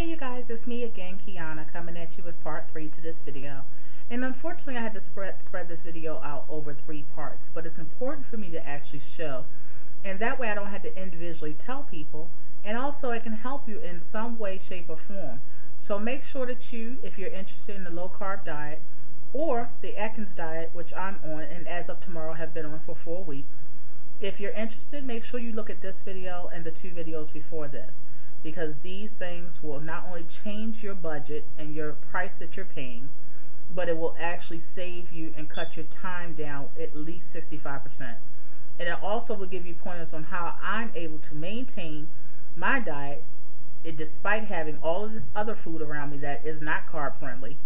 Hey you guys, it's me again, Kiana, coming at you with part 3 to this video. And unfortunately I had to spread this video out over 3 parts, but it's important for me to actually show. And that way I don't have to individually tell people, and also it can help you in some way, shape, or form. So make sure that you, if you're interested in the low carb diet or the Atkins diet, which I'm on and as of tomorrow have been on for 4 weeks, if you're interested, make sure you look at this video and the 2 videos before this, because these things will not only change your budget and your price that you're paying, but it will actually save you and cut your time down at least 65%. And it also will give you pointers on how I'm able to maintain my diet despite having all of this other food around me that is not carb friendly,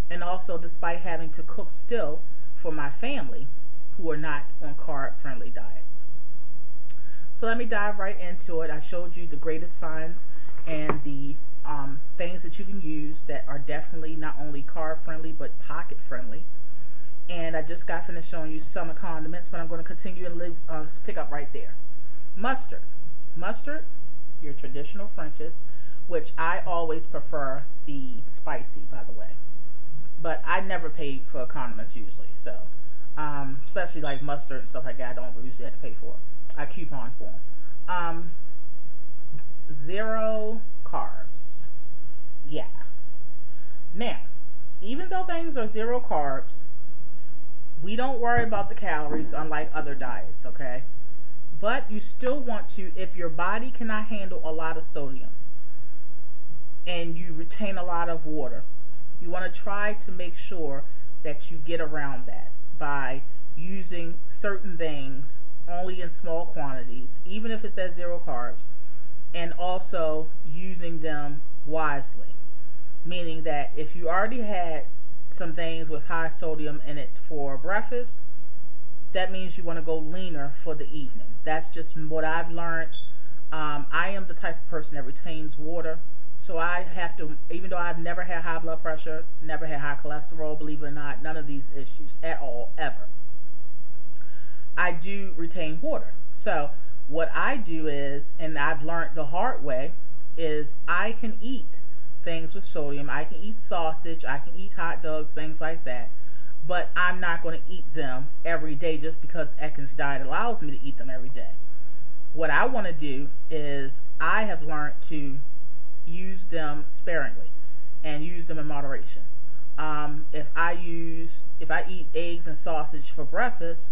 and also despite having to cook still for my family who are not on carb friendly diets. So let me dive right into it. I showed you the greatest finds and the things that you can use that are definitely not only carb friendly but pocket friendly. And I just got finished showing you some condiments, but I'm going to continue and pick up right there. Mustard. Mustard, your traditional French's, which I always prefer the spicy, by the way. But I never paid for condiments usually, so especially like mustard and stuff like that, I don't usually have to pay for it. I coupon for them. 0 carbs. Yeah. Now, even though things are 0 carbs, we don't worry about the calories unlike other diets, okay? But you still want to, if your body cannot handle a lot of sodium and you retain a lot of water, you want to try to make sure that you get around that by using certain things only in small quantities, even if it says 0 carbs, and also using them wisely. Meaning that if you already had some things with high sodium in it for breakfast, that means you want to go leaner for the evening. That's just what I've learned. I am the type of person that retains water, so I have to, even though I've never had high blood pressure, never had high cholesterol, believe it or not, none of these issues at all, ever, I do retain water. So what I do is, and I've learned the hard way, is I can eat things with sodium. I can eat sausage, I can eat hot dogs, things like that, but I'm not going to eat them every day just because Atkins diet allows me to eat them every day. What I want to do is I have learned to use them sparingly and use them in moderation. If I eat eggs and sausage for breakfast,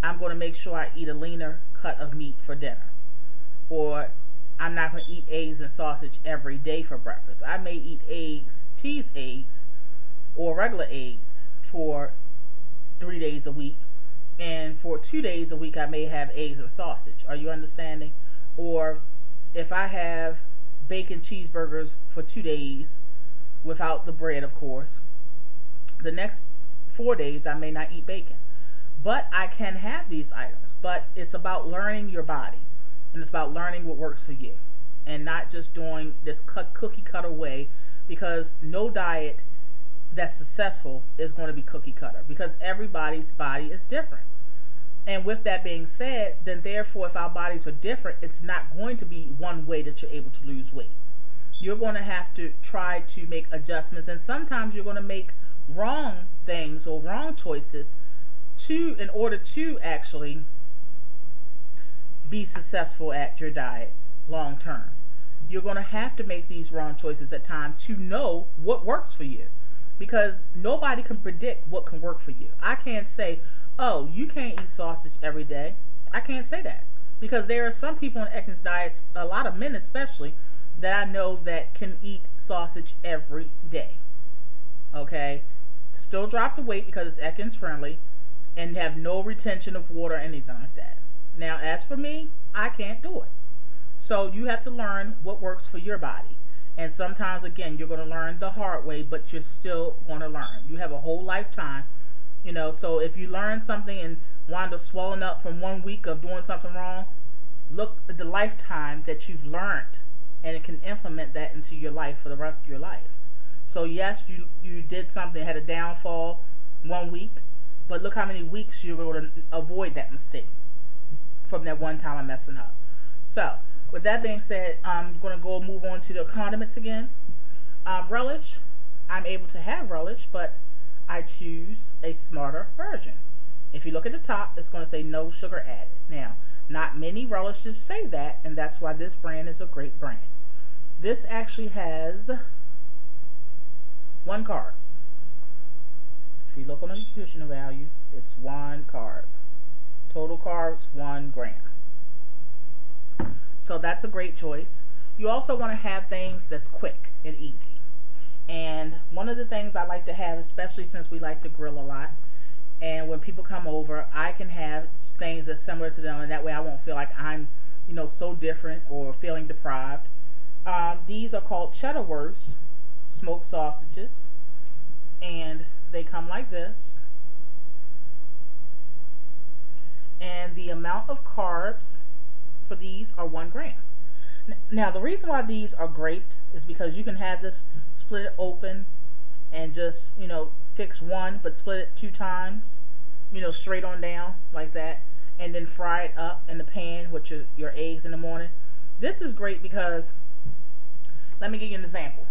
I'm going to make sure I eat a leaner cut of meat for dinner. Or I'm not going to eat eggs and sausage every day for breakfast. I may eat eggs, cheese eggs, or regular eggs for 3 days a week. And for 2 days a week, I may have eggs and sausage. Are you understanding? Or if I have bacon cheeseburgers for 2 days, without the bread, of course, the next 4 days I may not eat bacon. But I can have these items. But it's about learning your body, and it's about learning what works for you, and not just doing this cookie cutter way, because no diet that's successful is going to be cookie cutter, because everybody's body is different. And with that being said, then therefore if our bodies are different, it's not going to be one way that you're able to lose weight. You're going to have to try to make adjustments, and sometimes you're going to make wrong things or wrong choices in order to actually be successful at your diet long term. You're going to have to make these wrong choices at times to know what works for you, because nobody can predict what can work for you. I can't say, oh, you can't eat sausage every day. I can't say that, because there are some people on Atkins diets, a lot of men especially, that I know that can eat sausage every day. Okay, still drop the weight because it's Atkins friendly, and have no retention of water or anything like that. Now, as for me, I can't do it. So you have to learn what works for your body. And sometimes, again, you're going to learn the hard way, but you're still going to learn. You have a whole lifetime, you know, so if you learn something and wind up swelling up from 1 week of doing something wrong, look at the lifetime that you've learned, and it can implement that into your life for the rest of your life. So yes, you did something, had a downfall 1 week, but look how many weeks you're going to avoid that mistake from that one time I'm messing up. So with that being said, I'm going to move on to the condiments again. Relish, I'm able to have relish, but I choose a smarter version. If you look at the top, it's going to say no sugar added. Now, not many relishes say that, and that's why this brand is a great brand. This actually has 1 carb. If you look on the nutritional value, it's 1 carb. Total carbs, 1 gram. So that's a great choice. You also want to have things that's quick and easy. And one of the things I like to have, especially since we like to grill a lot, and when people come over, I can have things that's similar to them, and that way I won't feel like I'm, so different or feeling deprived. These are called Cheddar Wurst smoked sausages, and they come like this. And the amount of carbs for these are 1 gram. Now, the reason why these are great is because you can have this split it open and just, fix one, but split it 2 times, straight on down like that, and then fry it up in the pan with your eggs in the morning. This is great because, let me give you an example.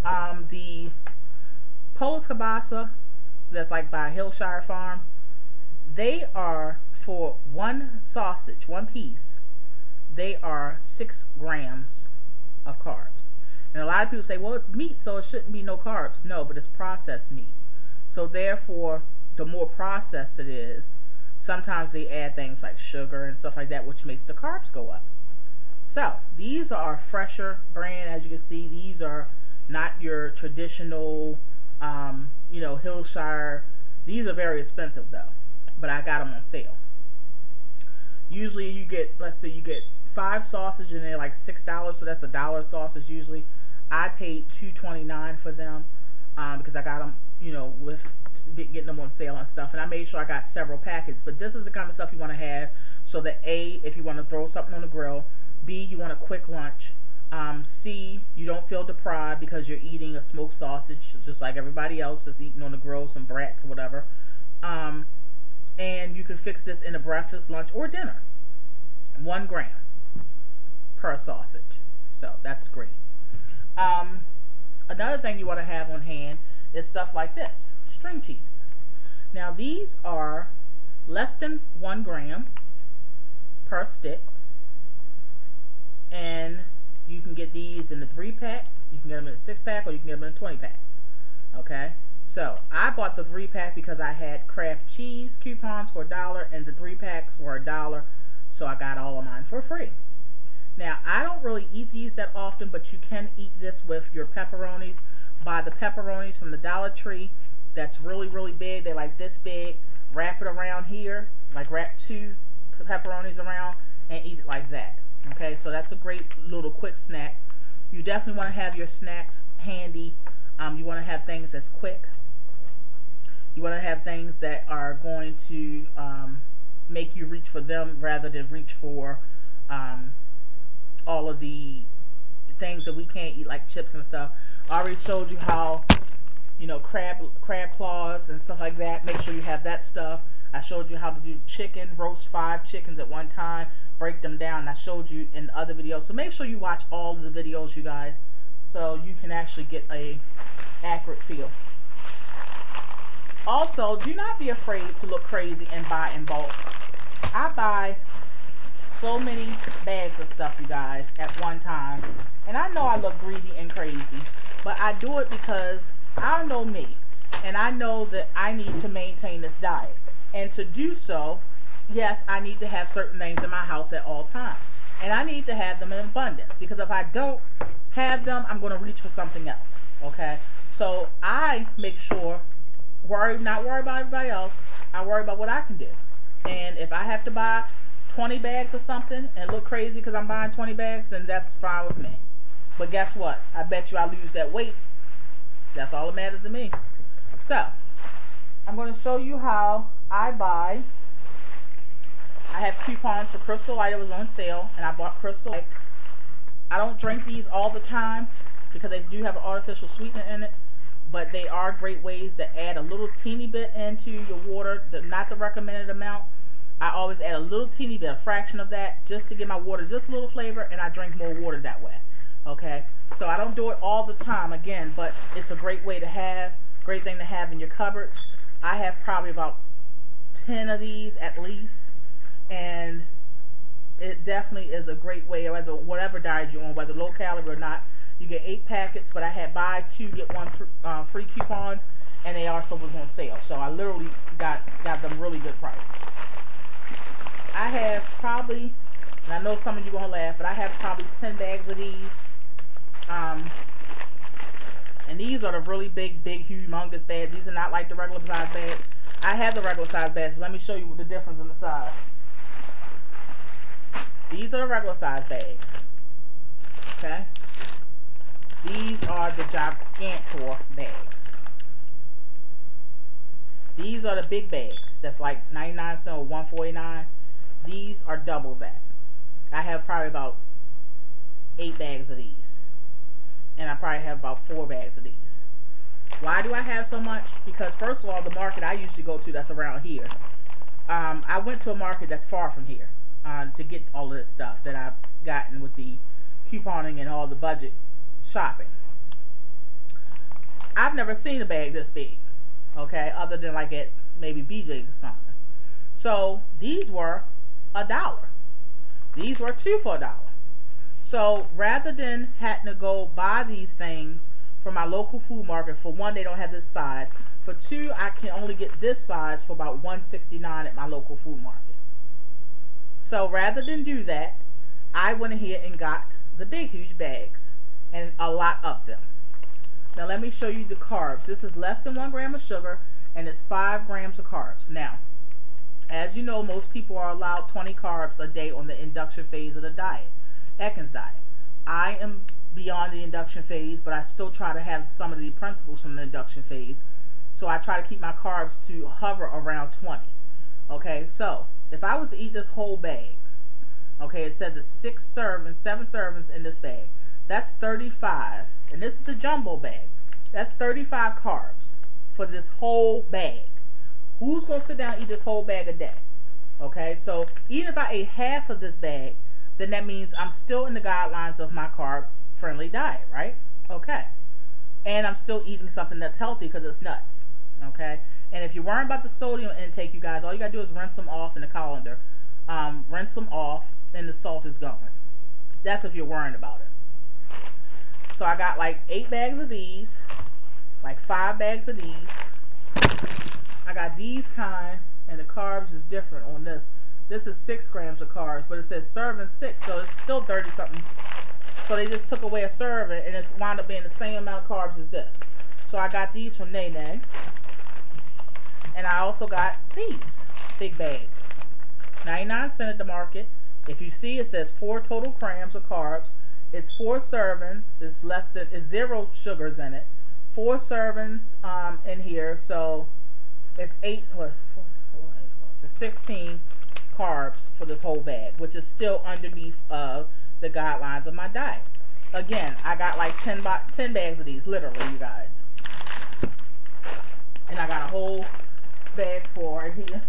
The Polish kielbasa that's like by Hillshire Farm, they are, for 1 sausage, 1 piece, they are 6 grams of carbs. And a lot of people say, well, it's meat, so it shouldn't be no carbs. No, but it's processed meat. So therefore, the more processed it is, sometimes they add things like sugar and stuff like that, which makes the carbs go up. So these are a fresher brand. As you can see, these are not your traditional, Hillshire. These are very expensive though, but I got them on sale. Usually you get, let's say you get 5 sausage and they're like $6, so that's $1 sausage usually. I paid $2.29 for them because I got them, with getting them on sale and stuff. And I made sure I got several packets. But this is the kind of stuff you want to have so that A, if you want to throw something on the grill, B, you want a quick lunch, C, you don't feel deprived because you're eating a smoked sausage just like everybody else is eating on the grill, some brats or whatever. And you can fix this in a breakfast, lunch, or dinner. 1 gram per sausage. So that's great. Another thing you want to have on hand is stuff like this, string cheese. Now these are less than 1 gram per stick, and you can get these in the 3-pack, you can get them in a 6-pack, or you can get them in a 20-pack. Okay, so I bought the 3-pack because I had Kraft cheese coupons for $1 and the 3-packs were $1, so I got all of mine for free. Now, I don't really eat these that often, but you can eat this with your pepperonis. Buy the pepperonis from the Dollar Tree. That's really, really big. They're like this big. Wrap it around here, like wrap 2 pepperonis around and eat it like that. Okay, so that's a great little quick snack. You definitely want to have your snacks handy. You want to have things that's quick. You want to have things that are going to make you reach for them rather than reach for all of the things that we can't eat, like chips and stuff. I already showed you how, crab claws and stuff like that. Make sure you have that stuff. I showed you how to do chicken, roast 5 chickens at one time, break them down. I showed you in other videos. So make sure you watch all of the videos, you guys, so you can actually get a accurate feel. Also, do not be afraid to look crazy and buy in bulk. I buy so many bags of stuff, you guys, at one time, and I know I look greedy and crazy, but I do it because I know me, and I know that I need to maintain this diet. And to do so, yes, I need to have certain things in my house at all times, and I need to have them in abundance, because if I don't have them, I'm going to reach for something else. Okay, so I make sure, not worry about everybody else, I worry about what I can do. And if I have to buy 20 bags of something and look crazy because I'm buying 20 bags, then that's fine with me. But guess what? I bet you I lose that weight. That's all that matters to me. So, I'm going to show you how I buy. I have coupons for Crystal Light. It was on sale, and I bought Crystal Light. I don't drink these all the time because they do have an artificial sweetener in it, but they are great ways to add a little teeny bit into your water, not the recommended amount. I always add a little teeny bit, a fraction of that, just to give my water just a little flavor, and I drink more water that way. Okay, so I don't do it all the time again, but it's a great way to have, great thing to have in your cupboards. I have probably about 10 of these at least, and it definitely is a great way, whether whatever diet you're on, whether low calorie or not. You get 8 packets, but I had buy two get one free coupons, and they also was on sale. So I literally got them really good price. I have probably, and I know some of you gonna laugh, but I have probably 10 bags of these. And these are the really big, humongous bags. These are not like the regular size bags. I have the regular size bags, but let me show you the difference in the size. These are the regular size bags. Okay? These are the Gigantor bags. These are the big bags. That's like 99 cents or 149. These are double that. I have probably about 8 bags of these. And I probably have about 4 bags of these. Why do I have so much? Because first of all, the market I usually go to that's around here. I went to a market that's far from here to get all of this stuff that I've gotten with the couponing and all the budget shopping. I've never seen a bag this big, okay, other than like at maybe BJ's or something. So these were $1. These were 2 for $1. So rather than having to go buy these things from my local food market, for one, they don't have this size. For two, I can only get this size for about $1.69 at my local food market. So rather than do that, I went ahead and got the big, huge bags and a lot of them. Now let me show you the carbs. This is less than 1 gram of sugar and it's 5 grams of carbs. Now, as you know, most people are allowed 20 carbs a day on the induction phase of the diet. Atkins diet. I am beyond the induction phase, but I still try to have some of the principles from the induction phase. So I try to keep my carbs to hover around 20. Okay, so if I was to eat this whole bag, okay, it says it's 7 servings in this bag. That's 35, and this is the jumbo bag. That's 35 carbs for this whole bag. Who's going to sit down and eat this whole bag a day? Okay, so even if I ate half of this bag, then that means I'm still in the guidelines of my carb-friendly diet, right? Okay. And I'm still eating something that's healthy because it's nuts, okay? And if you're worrying about the sodium intake, you guys, all you got to do is rinse them off in the colander. Rinse them off, and the salt is going. That's if you're worrying about it. So I got like 8 bags of these, like 5 bags of these. I got these kind, and the carbs is different on this. This is 6 grams of carbs, but it says serving 6, so it's still 30 something. So they just took away a serving, and it's wound up being the same amount of carbs as this. So I got these from Nene, and I also got these big bags, 99 cents at the market. If you see, it says 4 total grams of carbs. It's 4 servings. It's 0 sugars in it. 4 servings in here, so it's 16 carbs for this whole bag, which is still underneath the guidelines of my diet. Again, I got like 10 bags of these, literally, you guys. And I got a whole bag for right here.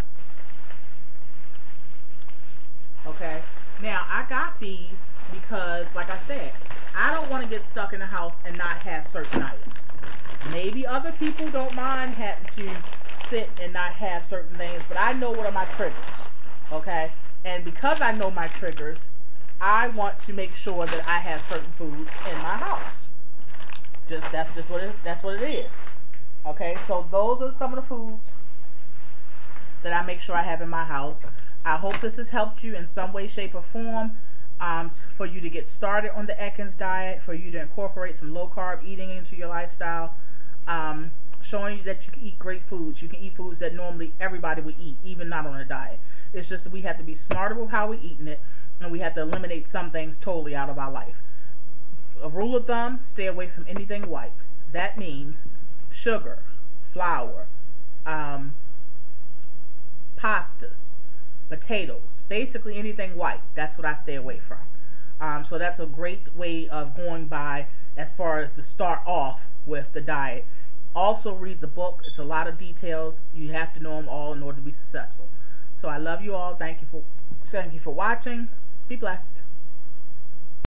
Okay, now I got these because, like I said, I don't want to get stuck in the house and not have certain items. Maybe other people don't mind having to sit and not have certain things, but I know what are my triggers. Okay, and because I know my triggers, I want to make sure that I have certain foods in my house. That's what it is. Okay, so those are some of the foods that I make sure I have in my house. I hope this has helped you in some way, shape, or form, for you to get started on the Atkins diet, for you to incorporate some low carb eating into your lifestyle, showing you that you can eat great foods. You can eat foods that normally everybody would eat, even not on a diet. It's just that we have to be smarter with how we're eating it, and we have to eliminate some things totally out of our life. A rule of thumb, stay away from anything white. That means sugar, flour, pastas, potatoes, basically anything white. That's what I stay away from. So that's a great way of going by as far as to start off with the diet. Also read the book. It's a lot of details. You have to know them all in order to be successful. So I love you all. Thank you for watching. Be blessed.